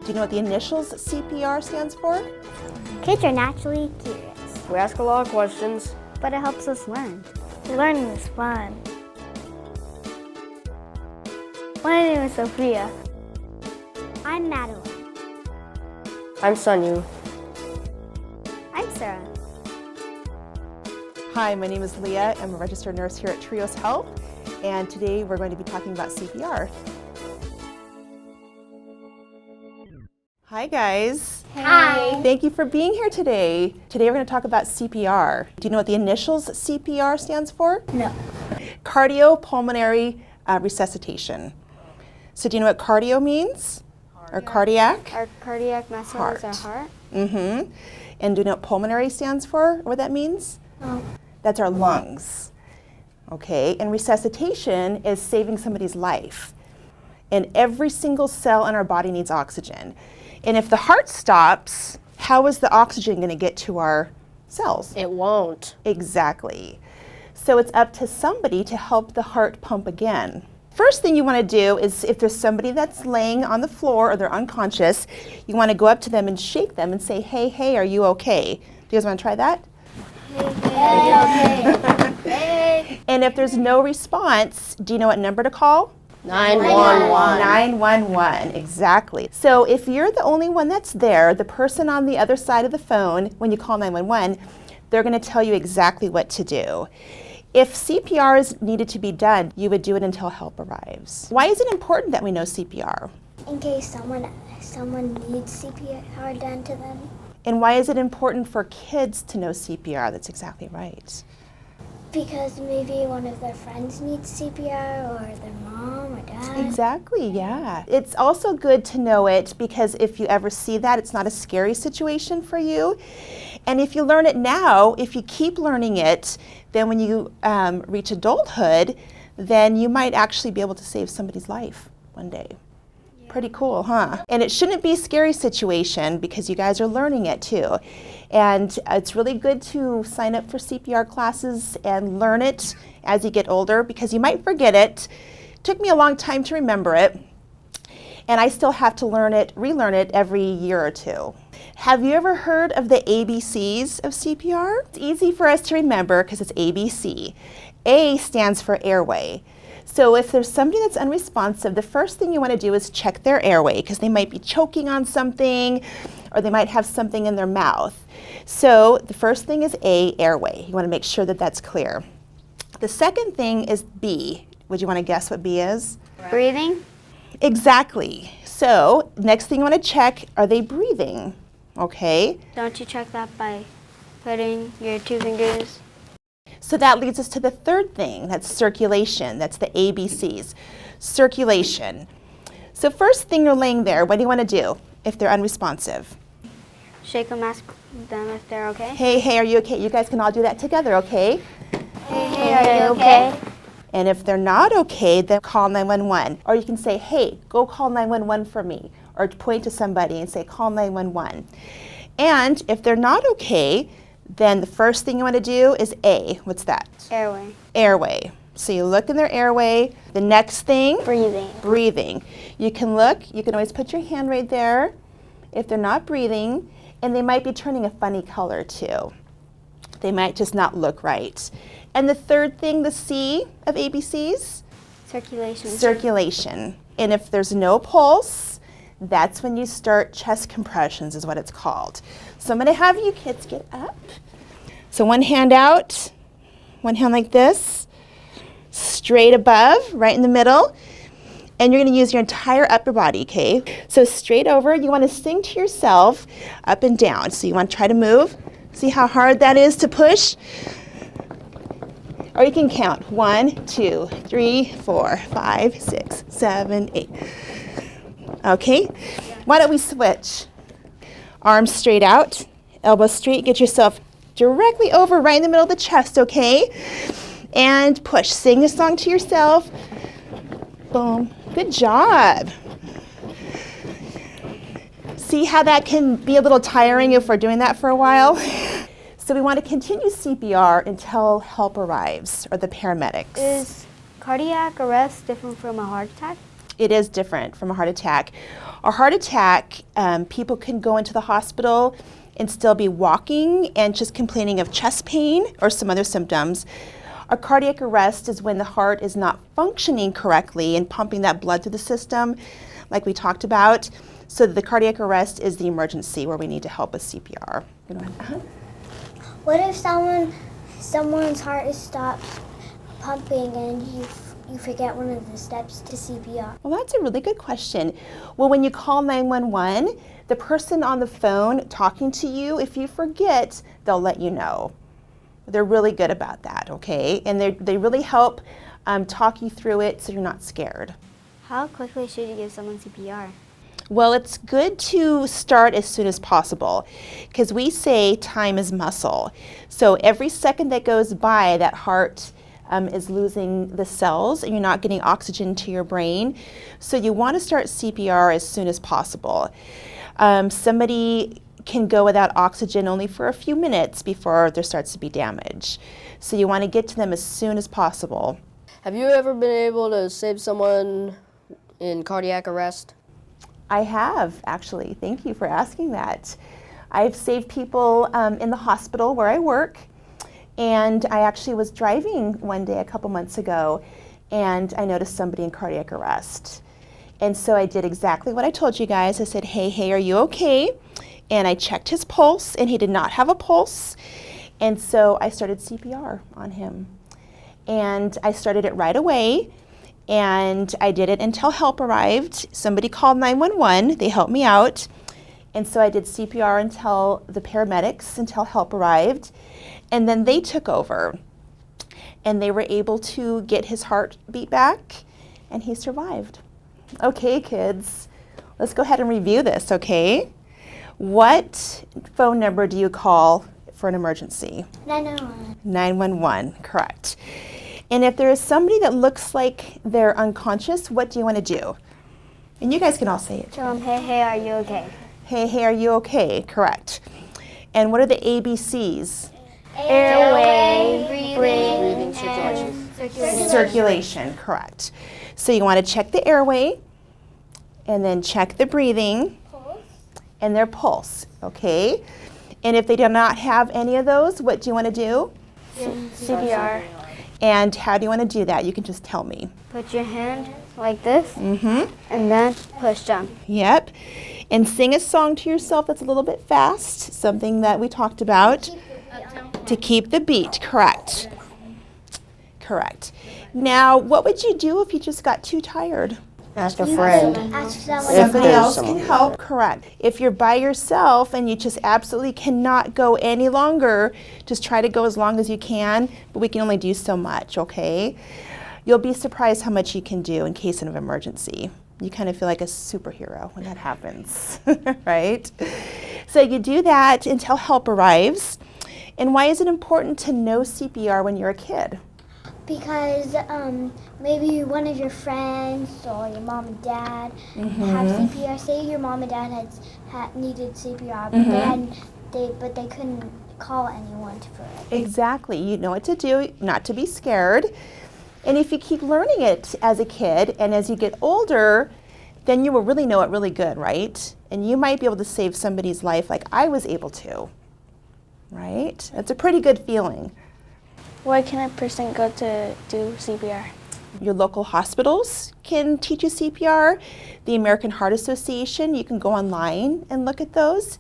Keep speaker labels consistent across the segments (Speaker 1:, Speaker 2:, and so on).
Speaker 1: Do you know what the initials CPR stands for?
Speaker 2: Kids are naturally curious.
Speaker 3: We ask a lot of questions.
Speaker 2: But it helps us learn.
Speaker 4: Learning is fun.
Speaker 2: My name is Sophia. I'm Madelyn.
Speaker 3: I'm Sunyu.
Speaker 2: I'm Sara.
Speaker 1: Hi, my name is Leah. I'm a registered nurse here at Trios Health, and today we're going to be talking about CPR. Hi guys.
Speaker 2: Hi.
Speaker 1: Thank you for being here today. Today we're going to talk about CPR. Do you know what the initials CPR stands for?
Speaker 4: No.
Speaker 1: Cardiopulmonary resuscitation. So do you know what cardio means? Or cardiac?
Speaker 2: Our cardiac muscle is our heart.
Speaker 1: Mm-hmm. And do you know what pulmonary stands for? What that means?
Speaker 4: No.
Speaker 1: That's our lungs. Okay, and resuscitation is saving somebody's life. And every single cell in our body needs oxygen. And if the heart stops, how is the oxygen going to get to our cells?
Speaker 3: It won't.
Speaker 1: Exactly. So it's up to somebody to help the heart pump again. First thing you want to do is, if there's somebody that's laying on the floor or they're unconscious, you want to go up to them and shake them and say, hey, hey, are you okay? Do you guys want to try that?
Speaker 2: Hey.
Speaker 1: And if there's no response, do you know what number to call?
Speaker 3: 911.
Speaker 1: 911, exactly. So if you're the only one that's there, the person on the other side of the phone, when you call 911, they're going to tell you exactly what to do. If CPR is needed to be done, you would do it until help arrives. Why is it important that we know CPR?
Speaker 4: In case someone needs CPR done to them.
Speaker 1: And why is it important for kids to know CPR? That's exactly right.
Speaker 4: Because maybe one of their friends needs CPR, or their mom or dad.
Speaker 1: Exactly, yeah. It's also good to know it because if you ever see that, it's not a scary situation for you. And if you learn it now, if you keep learning it, then when you reach adulthood, then you might actually be able to save somebody's life one day. Pretty cool, huh? And it shouldn't be a scary situation because you guys are learning it too. And it's really good to sign up for CPR classes and learn it as you get older because you might forget it. It took me a long time to remember it. And I still have to relearn it every year or two. Have you ever heard of the ABCs of CPR? It's easy for us to remember because it's ABC. A stands for airway. So if there's somebody that's unresponsive, the first thing you want to do is check their airway because they might be choking on something or they might have something in their mouth. So the first thing is A, airway. You want to make sure that that's clear. The second thing is B. Would you want to guess what B is?
Speaker 2: Breathing?
Speaker 1: Exactly. So next thing you want to check, are they breathing? Okay.
Speaker 2: Don't you check that by putting your 2 fingers?
Speaker 1: So that leads us to the third thing, that's circulation. That's the ABCs. Circulation. So first thing you're laying there, what do you want to do if they're unresponsive?
Speaker 2: Shake them, ask them if they're okay.
Speaker 1: Hey, hey, are you okay? You guys can all do that together, okay?
Speaker 2: Hey, are you okay?
Speaker 1: And if they're not okay, then call 911. Or you can say, hey, go call 911 for me. Or point to somebody and say, call 911. And if they're not okay, then the first thing you want to do is A. What's that?
Speaker 2: Airway.
Speaker 1: Airway. So you look in their airway. The next thing?
Speaker 2: Breathing.
Speaker 1: Breathing. You can look, you can always put your hand right there if they're not breathing, and they might be turning a funny color too. They might just not look right. And the third thing, the C of ABCs?
Speaker 2: Circulation.
Speaker 1: Circulation. And if there's no pulse, that's when you start chest compressions is what it's called. So I'm going to have you kids get up. So one hand out, one hand like this, straight above, right in the middle. And you're going to use your entire upper body, okay? So straight over, you want to sing to yourself up and down. So you want to try to move. See how hard that is to push? Or you can count 1, 2, 3, 4, 5, 6, 7, 8. Okay, why don't we switch? Arms straight out, elbows straight, get yourself directly over right in the middle of the chest, okay? And push, sing a song to yourself. Boom, good job. See how that can be a little tiring if we're doing that for a while? So we want to continue CPR until help arrives or the paramedics.
Speaker 2: Is cardiac arrest different from a heart attack?
Speaker 1: It is different from a heart attack. A heart attack, people can go into the hospital and still be walking and just complaining of chest pain or some other symptoms. A cardiac arrest is when the heart is not functioning correctly and pumping that blood through the system, like we talked about. So the cardiac arrest is the emergency where we need to help with CPR.
Speaker 4: What if someone's heart stops pumping and you forget one of the steps to CPR?
Speaker 1: Well, that's a really good question. Well, when you call 911, the person on the phone talking to you, if you forget, they'll let you know. They're really good about that, okay? And they really help talk you through it so you're not scared.
Speaker 2: How quickly should you give someone CPR?
Speaker 1: Well, it's good to start as soon as possible because we say time is muscle. So every second that goes by, that heart is losing the cells and you're not getting oxygen to your brain. So you want to start CPR as soon as possible. Somebody can go without oxygen only for a few minutes before there starts to be damage. So you want to get to them as soon as possible.
Speaker 3: Have you ever been able to save someone in cardiac arrest?
Speaker 1: I have, actually. Thank you for asking that. I've saved people in the hospital where I work, and I actually was driving one day a couple months ago, and I noticed somebody in cardiac arrest. And so I did exactly what I told you guys. I said, hey, are you okay? And I checked his pulse, and he did not have a pulse. And so I started CPR on him. And I started it right away. And I did it until help arrived. Somebody called 911. They helped me out. And so I did CPR until the paramedics, until help arrived. And then they took over. And they were able to get his heartbeat back. And he survived. Okay, kids. Let's go ahead and review this, okay? What phone number do you call for an emergency?
Speaker 4: 911.
Speaker 1: 911, correct. And if there is somebody that looks like they're unconscious, what do you want to do? And you guys can all say it.
Speaker 2: Tell them, hey, are you okay?
Speaker 1: Hey, are you okay? Correct. And what are the ABCs?
Speaker 2: Airway,
Speaker 3: Breathing, circulation.
Speaker 1: Circulation, correct. So you want to check the airway, and then check the breathing, and their pulse, okay? And if they do not have any of those, what do you want to do?
Speaker 2: CPR.
Speaker 1: And how do you want to do that? You can just tell me.
Speaker 2: Put your hand like this,
Speaker 1: Mm-hmm.
Speaker 2: and then push down.
Speaker 1: Yep. And sing a song to yourself that's a little bit fast, something that we talked about. To keep the beat, correct. Correct. Now, what would you do if you just got too tired?
Speaker 3: Ask a friend.
Speaker 4: Ask someone.
Speaker 1: Somebody
Speaker 3: there's
Speaker 1: else
Speaker 3: someone
Speaker 1: can help, correct. If you're by yourself and you just absolutely cannot go any longer, just try to go as long as you can, but we can only do so much, okay? You'll be surprised how much you can do in case of an emergency. You kind of feel like a superhero when that happens, right? So you do that until help arrives. And why is it important to know CPR when you're a kid?
Speaker 4: Because maybe one of your friends or your mom and dad have CPR. Say your mom and dad had needed CPR, but they couldn't call anyone for it.
Speaker 1: Exactly. You know what to do, not to be scared. And if you keep learning it as a kid and as you get older, then you will really know it really good, right? And you might be able to save somebody's life like I was able to, right? That's a pretty good feeling.
Speaker 5: Where can a person go to do CPR?
Speaker 1: Your local hospitals can teach you CPR. The American Heart Association, you can go online and look at those.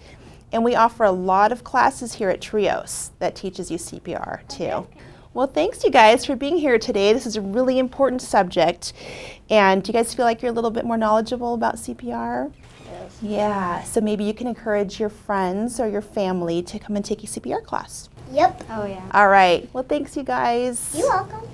Speaker 1: And we offer a lot of classes here at Trios that teaches you CPR too. Well, thanks you guys for being here today. This is a really important subject. And do you guys feel like you're a little bit more knowledgeable about CPR?
Speaker 3: Yes.
Speaker 1: Yeah, so maybe you can encourage your friends or your family to come and take a CPR class.
Speaker 4: Yep.
Speaker 2: Oh, yeah.
Speaker 1: All right, well, thanks you guys.
Speaker 4: You're welcome.